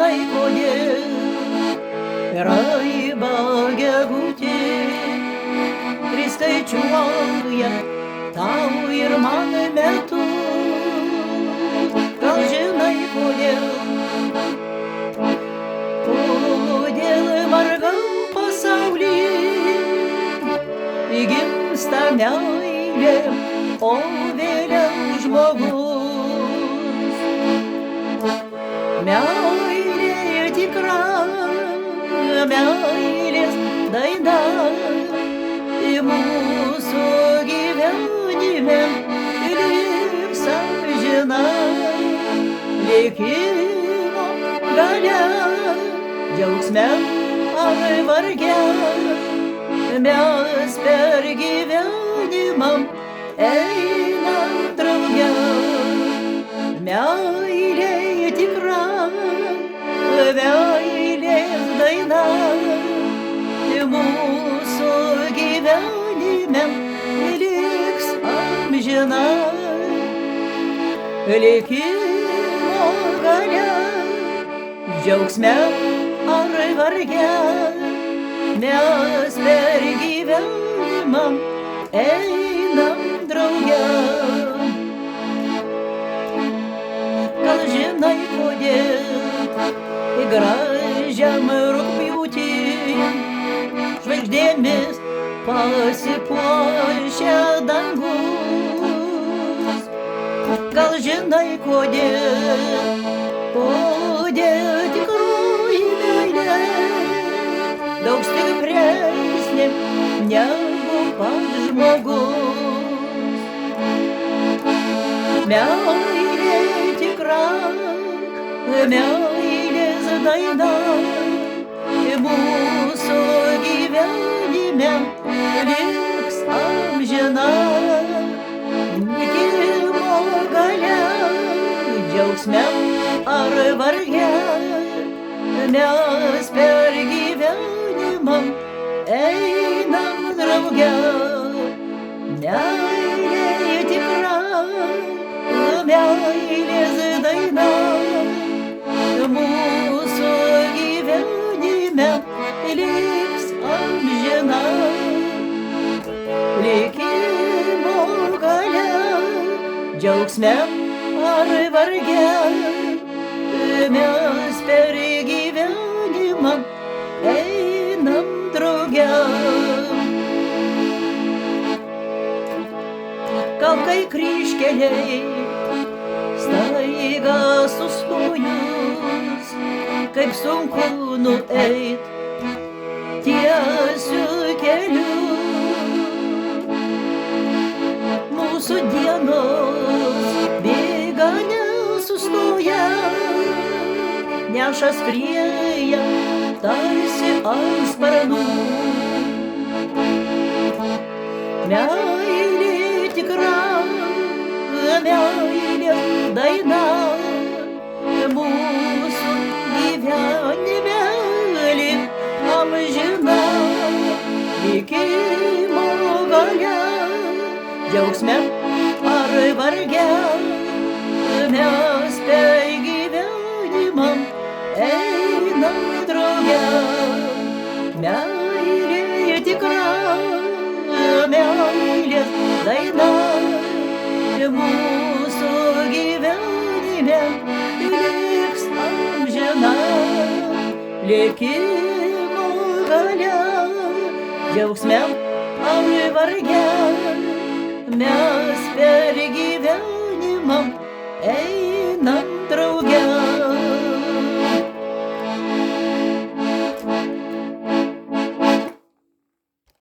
žinai kodėl, raiba gegutė priskaičiuoja tau ir man metus. Gal žinai kodėl, kodėl margam pasauly gimsta meilė, o vėliau žmogus. Meilė tikra, meilės daina mūsų gyvenime liks amžina. Likimo galia, džiaugsme ar varge, mes per gyvenimą einam drauge. Meilė tikra, meilės daina mūsų gyvenime liks amžina. Likimo galia, džiaugsme ar varge, mes per gyvenimą einam drauge. Gal žinai kodėl gražiam rugpjūtį žvaigždėmis pasipuošia dangus. Gal žinai kodėl, kodėl tikroji meilė daug stipresnė negu pats žmogus. Meilė tikra, meilės daina mūsų gyvenime liks amžina. Likimo galia, džiaugsme ar varge, mes per gyvenimą einam drauge. Meilė tikra, meilės daina mūsų gyvenime liks amžina. Likimo galia, džiaugsme ar varge, mes per gyvenimą einam drauge. Gal kai kryžkeliai staiga sustojus, kaip sunku nueit tiesiu keliu. Mūsų dienos bėga nesustoja, neša skrieja tarsi ant sparnų. Meilė tikra, meilės daina mūsų gyvenime liks amžina. Likimo galia, džiaugsme ar varge, mes per gyvenimą einam drauge. Meilė tikra, meilės daina mūsų gyvenime liks amžina. Likimo galia, džiaugsme ar varge,